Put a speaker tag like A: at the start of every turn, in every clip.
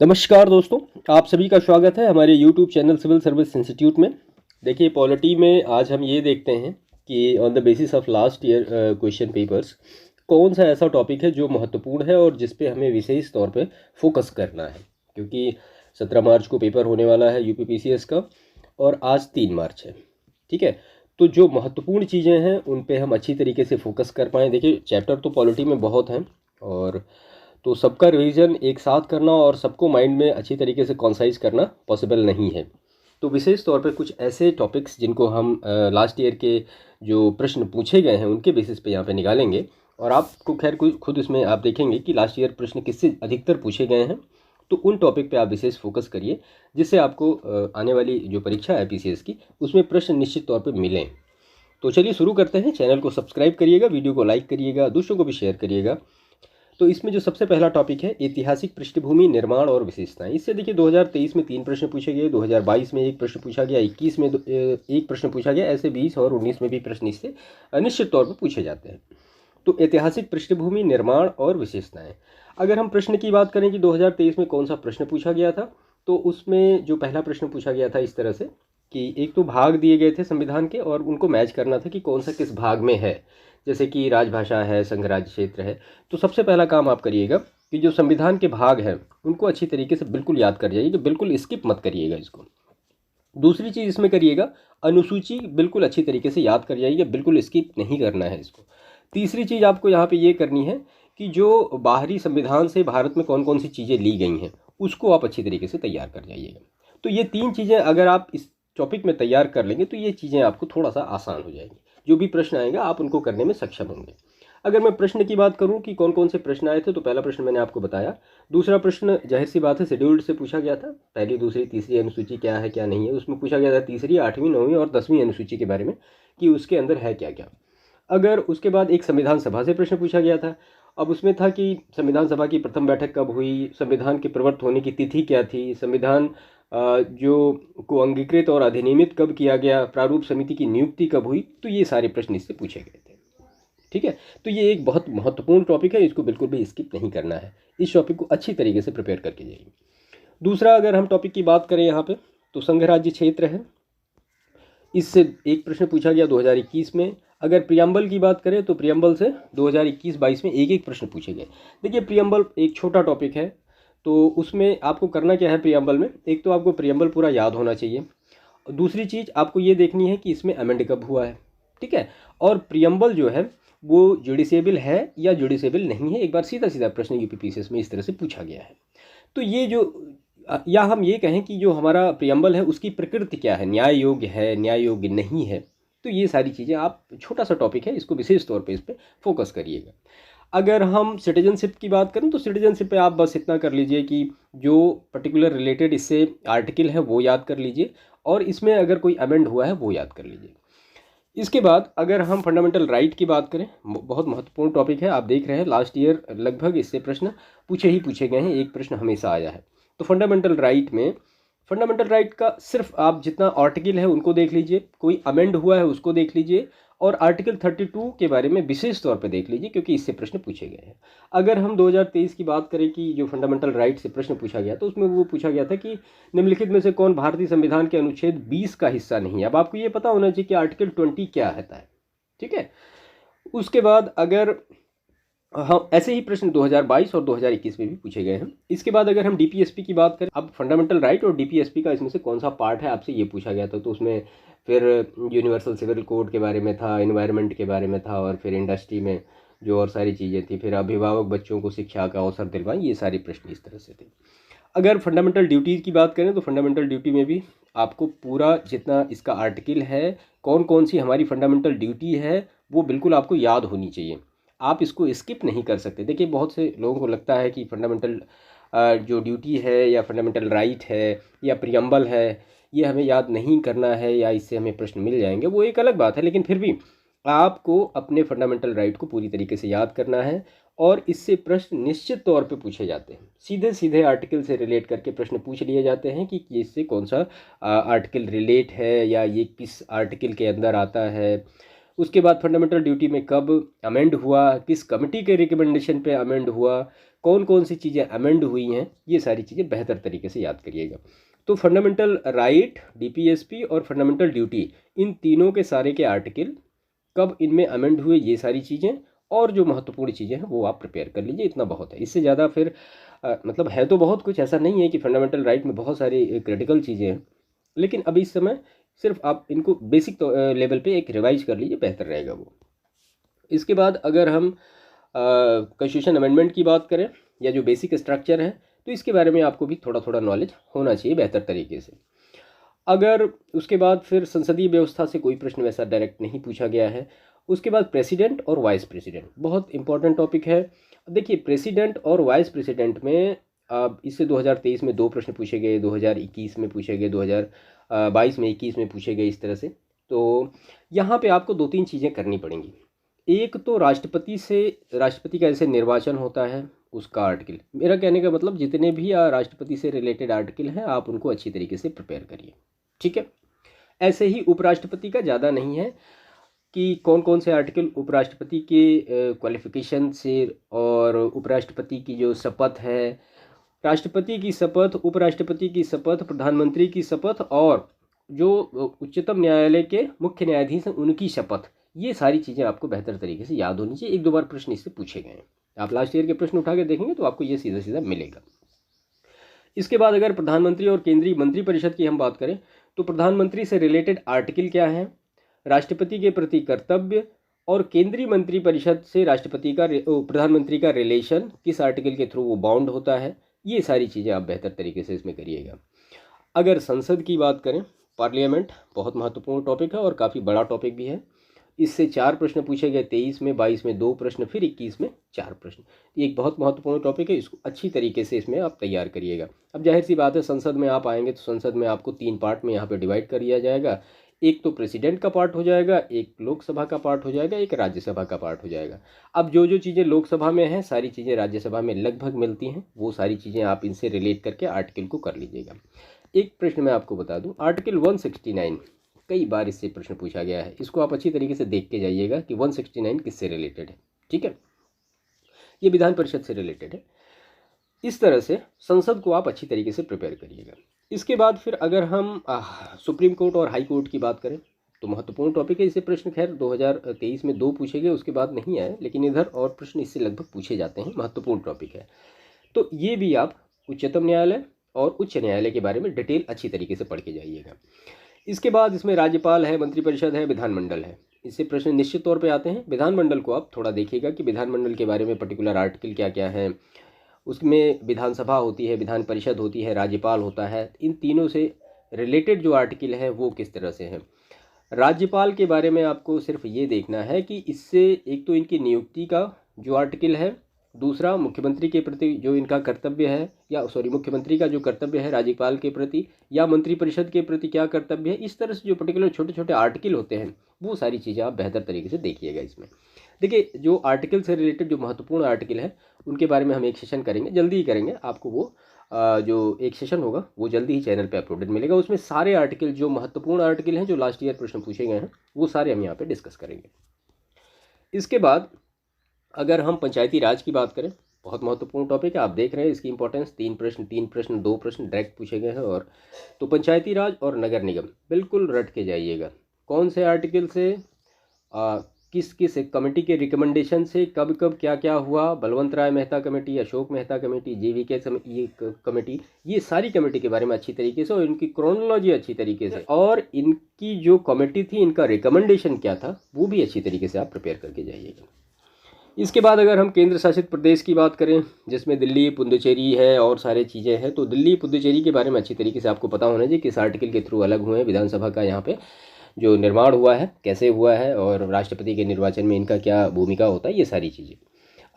A: नमस्कार दोस्तों, आप सभी का स्वागत है हमारे YouTube channel civil service institute में। देखिए, पॉलिटी में आज हम ये देखते हैं कि on the basis of last year question papers कौन सा ऐसा टॉपिक है जो महत्वपूर्ण है और जिस पे हमें विशेष तौर पे फोकस करना है, क्योंकि 17 मार्च को पेपर होने वाला है यूपीपीसीएस का और आज 3 मार्च है। ठीक है, तो जो महत्वपूर्ण चीज़ें हैं उन पे हम अच्छी तरीके से फोकस कर पाएँ। देखिए, चैप्टर तो पॉलिटी में बहुत हैं और तो सबका रिवीजन एक साथ करना और सबको माइंड में अच्छी तरीके से कॉन्साइज करना पॉसिबल नहीं है। तो विशेष तौर पे कुछ ऐसे टॉपिक्स जिनको हम लास्ट ईयर के जो प्रश्न पूछे गए हैं उनके बेसिस पे यहाँ पे निकालेंगे और आपको खैर खुद इसमें आप देखेंगे कि लास्ट ईयर प्रश्न किससे अधिकतर पूछे गए हैं। तो उन टॉपिक पे आप विशेष फोकस करिए जिससे आपको आने वाली जो परीक्षा है पीसीएस की उसमें प्रश्न निश्चित तौर पर मिलें। तो चलिए शुरू करते हैं। चैनल को सब्सक्राइब करिएगा, वीडियो को लाइक करिएगा, दूसरों को भी शेयर करिएगा। तो इसमें जो सबसे पहला टॉपिक है ऐतिहासिक पृष्ठभूमि, निर्माण और विशेषताएं। इससे देखिए 2023 में 3 प्रश्न पूछे गए, 2022 में 1 प्रश्न पूछा गया, 21 में 1 प्रश्न पूछा गया, ऐसे 20 और 19 में भी प्रश्न इससे निश्चित तौर पर पूछे जाते हैं। तो ऐतिहासिक पृष्ठभूमि, निर्माण और विशेषताएं। अगर हम प्रश्न की बात करें कि 2023 में कौन सा प्रश्न पूछा गया था, तो उसमें जो पहला प्रश्न पूछा गया था इस तरह से कि एक तो भाग दिए गए थे संविधान के और उनको मैच करना था कि कौन सा किस भाग में है। जैसे कि राजभाषा है, संघ राज्य क्षेत्र है। तो सबसे पहला काम आप करिएगा कि जो संविधान के भाग हैं उनको अच्छी तरीके से बिल्कुल याद कर जाइए, कि बिल्कुल स्किप मत करिएगा इसको। दूसरी चीज़ इसमें करिएगा, अनुसूची बिल्कुल अच्छी तरीके से याद कर जाइए, बिल्कुल स्किप नहीं करना है इसको। तीसरी चीज़ आपको यहाँ पे ये करनी है कि जो बाहरी संविधान से भारत में कौन कौन सी चीज़ें ली गई हैं उसको आप अच्छी तरीके से तैयार कर जाइएगा। तो ये 3 चीज़ें अगर आप इस टॉपिक में तैयार कर लेंगे तो ये चीज़ें आपको थोड़ा सा आसान हो जाएंगी। जो भी प्रश्न आएगा आप उनको करने में सक्षम होंगे। अगर मैं प्रश्न की बात करूं कि कौन कौन से प्रश्न आए थे, तो पहला प्रश्न मैंने आपको बताया। दूसरा प्रश्न जाहिर सी बात है शेड्यूल्ड से पूछा गया था। पहली, दूसरी, तीसरी अनुसूची क्या है क्या नहीं है, उसमें पूछा गया था तीसरी, 8वीं, 9वीं और 10वीं अनुसूची के बारे में कि उसके अंदर है क्या क्या। अगर उसके बाद एक संविधान सभा से प्रश्न पूछा गया था। अब उसमें था कि संविधान सभा की प्रथम बैठक कब हुई, संविधान के प्रवर्त होने की तिथि क्या थी, संविधान जो को अंगीकृत और अधिनियमित कब किया गया, प्रारूप समिति की नियुक्ति कब हुई। तो ये सारे प्रश्न इससे पूछे गए थे। ठीक है, तो ये एक बहुत महत्वपूर्ण टॉपिक है, इसको बिल्कुल भी स्किप नहीं करना है। इस टॉपिक को अच्छी तरीके से प्रिपेयर करके जाइए। दूसरा, अगर हम टॉपिक की बात करें यहाँ पे, तो संघ राज्य क्षेत्र है। इससे एक प्रश्न पूछा गया 2021 में। अगर प्रियम्बल की बात करें तो प्रियम्बल से 2021-22 में एक एक प्रश्न पूछे गए। देखिए, प्रियम्बल एक छोटा टॉपिक है, तो उसमें आपको करना क्या है प्रियम्बल में, एक तो आपको प्रियम्बल पूरा याद होना चाहिए। दूसरी चीज़ आपको ये देखनी है कि इसमें अमेंड कब हुआ है। ठीक है, और प्रियम्बल जो है वो जुडिसेबल है या जुडिसेबल नहीं है, एक बार सीधा सीधा प्रश्न यूपीपीसीएस में इस तरह से पूछा गया है। तो ये जो या हम ये कहें कि जो हमारा प्रियम्बल है उसकी प्रकृति क्या है, न्याय योग्य है, न्याय योग्य नहीं है। तो ये सारी चीज़ें आप, छोटा सा टॉपिक है, इसको विशेष तौर पे इस पर फोकस करिएगा। अगर हम सिटीजनशिप की बात करें तो सिटीजनशिप पे आप बस इतना कर लीजिए कि जो पर्टिकुलर रिलेटेड इससे आर्टिकल है वो याद कर लीजिए और इसमें अगर कोई अमेंड हुआ है वो याद कर लीजिए। इसके बाद अगर हम फंडामेंटल राइट की बात करें, बहुत महत्वपूर्ण टॉपिक है। आप देख रहे हैं लास्ट ईयर लगभग इससे प्रश्न पूछे गए हैं, एक प्रश्न हमेशा आया है। तो फंडामेंटल राइट में, फंडामेंटल राइट का सिर्फ आप जितना आर्टिकल है उनको देख लीजिए, कोई अमेंड हुआ है उसको देख लीजिए और आर्टिकल 32 के बारे में विशेष तौर पर देख लीजिए, क्योंकि इससे प्रश्न पूछे गए हैं। अगर हम 2023 की बात करें कि जो फंडामेंटल राइट से प्रश्न पूछा गया तो उसमें वो पूछा गया था कि निम्नलिखित में से कौन भारतीय संविधान के अनुच्छेद 20 का हिस्सा नहीं है। अब आपको ये पता होना चाहिए कि आर्टिकल 20 क्या रहता है। ठीक है, उसके बाद अगर हाँ, ऐसे ही प्रश्न 2022 और 2021 में भी पूछे गए हैं। इसके बाद अगर हम डीपीएसपी की बात करें, अब फंडामेंटल राइट और डीपीएसपी का इसमें से कौन सा पार्ट है आपसे ये पूछा गया था। तो उसमें फिर यूनिवर्सल सिविल कोड के बारे में था, एनवायरनमेंट के बारे में था और फिर इंडस्ट्री में जो और सारी चीज़ें थी, फिर अभिभावक बच्चों को शिक्षा का अवसर दिलवाएं, ये सारे प्रश्न इस तरह से थे। अगर फंडामेंटल ड्यूटीज़ की बात करें तो फंडामेंटल ड्यूटी में भी आपको पूरा जितना इसका आर्टिकल है, कौन कौन सी हमारी फंडामेंटल ड्यूटी है, वो बिल्कुल आपको याद होनी चाहिए। आप इसको स्किप नहीं कर सकते। देखिए, बहुत से लोगों को लगता है कि फंडामेंटल जो ड्यूटी है या फंडामेंटल राइट है या प्रियम्बल है ये हमें याद नहीं करना है या इससे हमें प्रश्न मिल जाएंगे, वो एक अलग बात है। लेकिन फिर भी आपको अपने फंडामेंटल राइट को पूरी तरीके से याद करना है और इससे प्रश्न निश्चित तौर पे पूछे जाते हैं। सीधे सीधे आर्टिकल से रिलेट करके प्रश्न पूछ लिए जाते हैं कि इससे कौन सा आर्टिकल रिलेट है या ये किस आर्टिकल के अंदर आता है। उसके बाद फंडामेंटल ड्यूटी में कब अमेंड हुआ, किस कमेटी के रिकमेंडेशन पे अमेंड हुआ, कौन कौन सी चीज़ें अमेंड हुई हैं, ये सारी चीज़ें बेहतर तरीके से याद करिएगा। तो फंडामेंटल राइट, डीपीएसपी और फंडामेंटल ड्यूटी, इन तीनों के सारे के आर्टिकल कब इनमें अमेंड हुए, ये सारी चीज़ें और जो महत्वपूर्ण चीज़ें हैं वो आप प्रिपेयर कर लीजिए। इतना बहुत है, इससे ज़्यादा फिर मतलब है तो बहुत कुछ, ऐसा नहीं है कि फंडामेंटल राइट में बहुत सारी क्रिटिकल चीज़ें हैं, लेकिन अभी इस समय सिर्फ आप इनको बेसिक लेवल पे एक रिवाइज कर लीजिए, बेहतर रहेगा वो। इसके बाद अगर हम कॉन्स्टिट्यूशन अमेंडमेंट की बात करें या जो बेसिक स्ट्रक्चर है, तो इसके बारे में आपको भी थोड़ा थोड़ा नॉलेज होना चाहिए बेहतर तरीके से। अगर उसके बाद फिर संसदीय व्यवस्था से कोई प्रश्न वैसा डायरेक्ट नहीं पूछा गया है। उसके बाद प्रेसिडेंट और वाइस प्रेसिडेंट बहुत इंपॉर्टेंट टॉपिक है। देखिए, प्रेसिडेंट और वाइस प्रेसिडेंट में अब इससे 2023 में 2 प्रश्न पूछे गए, 2021 में पूछे गए, 2022 में, 21 में पूछे गए, इस तरह से। तो यहाँ पे आपको 2-3 चीज़ें करनी पड़ेंगी। एक तो राष्ट्रपति का जैसे निर्वाचन होता है उसका आर्टिकल, मेरा कहने का मतलब जितने भी राष्ट्रपति से रिलेटेड आर्टिकल हैं आप उनको अच्छी तरीके से प्रिपेयर करिए, ठीक है। ऐसे ही उपराष्ट्रपति का ज़्यादा नहीं है कि कौन कौन से आर्टिकल उपराष्ट्रपति के क्वालिफिकेशन से, और उपराष्ट्रपति की जो शपथ है, राष्ट्रपति की शपथ, उपराष्ट्रपति की शपथ, प्रधानमंत्री की शपथ और जो उच्चतम न्यायालय के मुख्य न्यायाधीश हैं उनकी शपथ, ये सारी चीज़ें आपको बेहतर तरीके से याद होनी चाहिए। 1-2 बार प्रश्न इससे पूछे गए हैं, आप लास्ट ईयर के प्रश्न उठा के देखेंगे तो आपको ये सीधा सीधा मिलेगा। इसके बाद अगर प्रधानमंत्री और केंद्रीय मंत्रिपरिषद की हम बात करें तो प्रधानमंत्री से रिलेटेड आर्टिकल क्या है, राष्ट्रपति के प्रति कर्तव्य और केंद्रीय मंत्रिपरिषद से राष्ट्रपति का प्रधानमंत्री का रिलेशन किस आर्टिकल के थ्रू वो बाउंड होता है, ये सारी चीज़ें आप बेहतर तरीके से इसमें करिएगा। अगर संसद की बात करें, पार्लियामेंट बहुत महत्वपूर्ण टॉपिक है और काफ़ी बड़ा टॉपिक भी है। इससे 4 प्रश्न पूछे गए, 23 में, 22 में 2 प्रश्न, फिर 21 में 4 प्रश्न। ये एक बहुत महत्वपूर्ण टॉपिक है, इसको अच्छी तरीके से इसमें आप तैयार करिएगा। अब जाहिर सी बात है, संसद में आप आएंगे तो संसद में आपको 3 पार्ट में यहाँ पे डिवाइड कर दिया जाएगा। एक तो प्रेसिडेंट का पार्ट हो जाएगा, एक लोकसभा का पार्ट हो जाएगा, एक राज्यसभा का पार्ट हो जाएगा। अब जो जो चीज़ें लोकसभा में हैं सारी चीज़ें राज्यसभा में लगभग मिलती हैं, वो सारी चीज़ें आप इनसे रिलेट करके आर्टिकल को कर लीजिएगा। एक प्रश्न मैं आपको बता दूं, आर्टिकल 169 कई बार इससे प्रश्न पूछा गया है, इसको आप अच्छी तरीके से देख के जाइएगा कि 169 किससे रिलेटेड है, ठीक है। ये विधान परिषद से रिलेटेड है। इस तरह से संसद को आप अच्छी तरीके से प्रिपेयर करिएगा। इसके बाद फिर अगर हम सुप्रीम कोर्ट और हाई कोर्ट की बात करें तो महत्वपूर्ण टॉपिक है। इससे प्रश्न खैर 2023 में 2 पूछे गए, उसके बाद नहीं आए, लेकिन इधर और प्रश्न इससे लगभग पूछे जाते हैं, महत्वपूर्ण टॉपिक है। तो ये भी आप उच्चतम न्यायालय और उच्च न्यायालय के बारे में डिटेल अच्छी तरीके से पढ़ के जाइएगा। इसके बाद इसमें राज्यपाल है, मंत्रिपरिषद है, विधानमंडल है, इससे प्रश्न निश्चित तौर पे आते हैं। विधानमंडल को आप थोड़ा देखिएगा कि विधानमंडल के बारे में पर्टिकुलर आर्टिकल क्या क्या है। उसमें विधानसभा होती है, विधान परिषद होती है, राज्यपाल होता है, इन तीनों से रिलेटेड जो आर्टिकल है वो किस तरह से है। राज्यपाल के बारे में आपको सिर्फ ये देखना है कि इससे एक तो इनकी नियुक्ति का जो आर्टिकल है, दूसरा मुख्यमंत्री के प्रति जो इनका कर्तव्य है, या मुख्यमंत्री का जो कर्तव्य है राज्यपाल के प्रति या मंत्रिपरिषद के प्रति क्या कर्तव्य है, इस तरह से जो पर्टिकुलर छोटे छोटे आर्टिकल होते हैं वो सारी चीज़ें आप बेहतर तरीके से देखिएगा। इसमें देखिए, जो आर्टिकल से रिलेटेड जो महत्वपूर्ण आर्टिकल है उनके बारे में हम एक सेशन करेंगे, जल्दी ही करेंगे। आपको वो जो एक सेशन होगा वो जल्दी ही चैनल पे अपलोडेड मिलेगा। उसमें सारे आर्टिकल, जो महत्वपूर्ण आर्टिकल हैं, जो लास्ट ईयर प्रश्न पूछे गए हैं, वो सारे हम यहाँ पे डिस्कस करेंगे। इसके बाद अगर हम पंचायती राज की बात करें, बहुत महत्वपूर्ण टॉपिक है, आप देख रहे हैं इसकी इंपॉर्टेंस। 3 प्रश्न 2 प्रश्न डायरेक्ट पूछे गए हैं। और तो पंचायती राज और नगर निगम बिल्कुल रट के जाइएगा, कौन से आर्टिकल से किस किस कमेटी के रिकमेंडेशन से कब कब क्या क्या हुआ, Balwant Rai Mehta committee, Ashok Mehta committee, JVK ये कमेटी, ये सारी कमेटी के बारे में अच्छी तरीके से और इनकी क्रोनोलॉजी अच्छी तरीके से, और इनकी जो कमेटी थी इनका रिकमेंडेशन क्या था वो भी अच्छी तरीके से आप प्रिपेयर करके जाइएगा। इसके बाद अगर हम केंद्र शासित प्रदेश की बात करें, जिसमें दिल्ली, पुडुचेरी है और सारे चीज़ें हैं, तो दिल्ली पुडुचेरी के बारे में अच्छी तरीके से आपको पता होना चाहिए किस आर्टिकल के थ्रू अलग हुए हैं, विधानसभा का यहाँ पे जो निर्माण हुआ है कैसे हुआ है, और राष्ट्रपति के निर्वाचन में इनका क्या भूमिका होता है, ये सारी चीज़ें।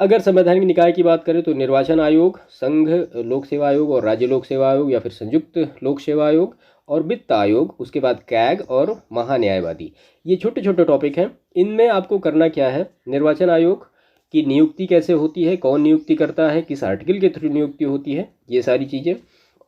A: अगर संवैधानिक निकाय की बात करें तो निर्वाचन आयोग, संघ लोक सेवा आयोग और राज्य लोक सेवा आयोग या फिर संयुक्त लोक सेवा आयोग और वित्त आयोग, उसके बाद कैग और महान्यायवादी, ये छोटे छोटे टॉपिक हैं। इनमें आपको करना क्या है, निर्वाचन आयोग की नियुक्ति कैसे होती है, कौन नियुक्ति करता है, किस आर्टिकल के थ्रू नियुक्ति होती है, ये सारी चीज़ें।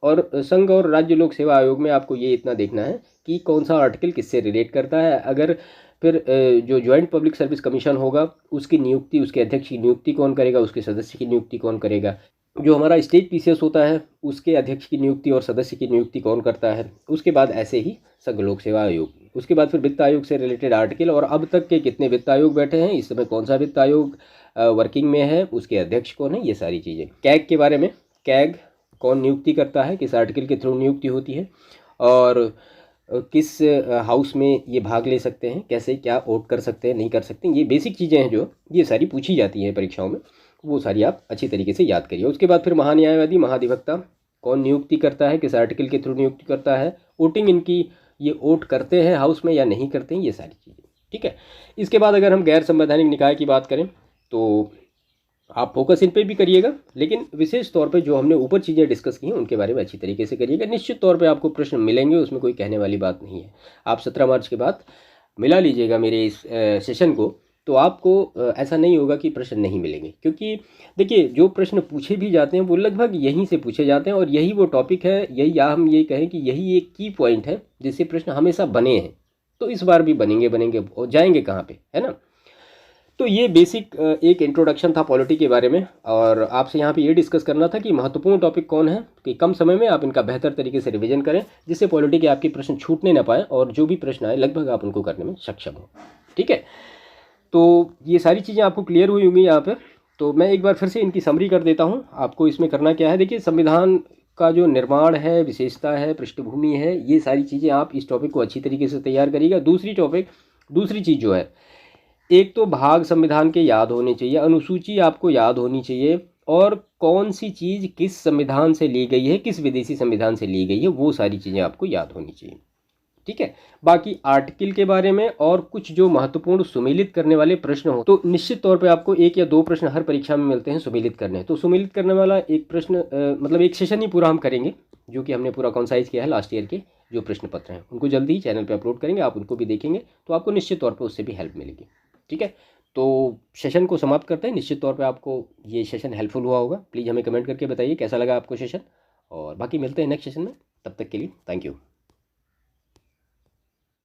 A: और संघ और राज्य लोक सेवा आयोग में आपको ये इतना देखना है कि कौन सा आर्टिकल किससे रिलेट करता है। अगर फिर जो जॉइंट पब्लिक सर्विस कमीशन होगा उसकी नियुक्ति, उसके अध्यक्ष की नियुक्ति कौन करेगा, उसके सदस्य की नियुक्ति कौन करेगा, जो हमारा स्टेट पीसीएस होता है उसके अध्यक्ष की नियुक्ति और सदस्य की नियुक्ति कौन करता है, उसके बाद ऐसे ही संघ लोक सेवा आयोग, उसके बाद फिर वित्त आयोग से रिलेटेड आर्टिकल और अब तक के कितने वित्त आयोग बैठे हैं, इस समय कौन सा वित्त आयोग वर्किंग में है, उसके अध्यक्ष कौन है, ये सारी चीज़ें। कैग के बारे में, कैग कौन नियुक्ति करता है, किस आर्टिकल के थ्रू नियुक्ति होती है और किस हाउस में ये भाग ले सकते हैं, कैसे क्या वोट कर सकते हैं, नहीं कर सकते हैं, ये बेसिक चीज़ें हैं जो ये सारी पूछी जाती हैं परीक्षाओं में, वो सारी आप अच्छी तरीके से याद करिए। उसके बाद फिर महान्यायवादी, महाधिवक्ता कौन नियुक्ति करता है, किस आर्टिकल के थ्रू नियुक्ति करता है, वोटिंग इनकी, ये वोट करते हैं हाउस में या नहीं करते हैं, ये सारी चीज़ें, ठीक है। इसके बाद अगर हम गैर संवैधानिक निकाय की बात करें तो आप फोकस इन पे भी करिएगा, लेकिन विशेष तौर पे जो हमने ऊपर चीज़ें डिस्कस की हैं उनके बारे में अच्छी तरीके से करिएगा। निश्चित तौर पे आपको प्रश्न मिलेंगे, उसमें कोई कहने वाली बात नहीं है। आप 17 मार्च के बाद मिला लीजिएगा मेरे इस सेशन को, तो आपको ऐसा नहीं होगा कि प्रश्न नहीं मिलेंगे, क्योंकि देखिए जो प्रश्न पूछे भी जाते हैं वो लगभग यहीं से पूछे जाते हैं और यही वो टॉपिक है, यही या हम ये कहें कि यही एक की पॉइंट है जिससे प्रश्न हमेशा बने हैं, तो इस बार भी बनेंगे और जाएंगे कहाँ पे, है ना। तो ये बेसिक एक इंट्रोडक्शन था पॉलिटी के बारे में और आपसे यहाँ पे ये डिस्कस करना था कि महत्वपूर्ण टॉपिक कौन है कि कम समय में आप इनका बेहतर तरीके से रिवीजन करें, जिससे पॉलिटी के आपके प्रश्न छूटने ना पाए और जो भी प्रश्न आए लगभग आप उनको करने में सक्षम हो, ठीक है। तो ये सारी चीज़ें आपको क्लियर हुई होंगी यहाँ पर। तो मैं एक बार फिर से इनकी समरी कर देता हूँ। आपको इसमें करना क्या है, देखिए संविधान का जो निर्माण है, विशेषता है, पृष्ठभूमि है, ये सारी चीज़ें आप इस टॉपिक को अच्छी तरीके से तैयार करिएगा। दूसरी चीज़ जो है, एक तो भाग संविधान के याद होने चाहिए, अनुसूची आपको याद होनी चाहिए और कौन सी चीज़ किस संविधान से ली गई है, किस विदेशी संविधान से ली गई है, वो सारी चीज़ें आपको याद होनी चाहिए, ठीक है। बाकी आर्टिकल के बारे में और कुछ जो महत्वपूर्ण सुमेलित करने वाले प्रश्न हो तो निश्चित तौर पे आपको 1 या 2 प्रश्न हर परीक्षा में मिलते हैं सुमेलित करने। तो सुमेलित करने वाला एक प्रश्न मतलब एक सेशन ही पूरा हम करेंगे, जो कि हमने पूरा कंसाइज किया है लास्ट ईयर के जो प्रश्न पत्र हैं, उनको जल्दी ही चैनल पर अपलोड करेंगे, आप उनको भी देखेंगे तो आपको निश्चित तौर पर उससे भी हेल्प मिलेगी, ठीक है। तो सेशन को समाप्त करते हैं। निश्चित तौर पे आपको ये सेशन हेल्पफुल हुआ होगा। प्लीज़ हमें कमेंट करके बताइए कैसा लगा आपको सेशन, और बाकी मिलते हैं नेक्स्ट सेशन में। तब तक के लिए थैंक यू।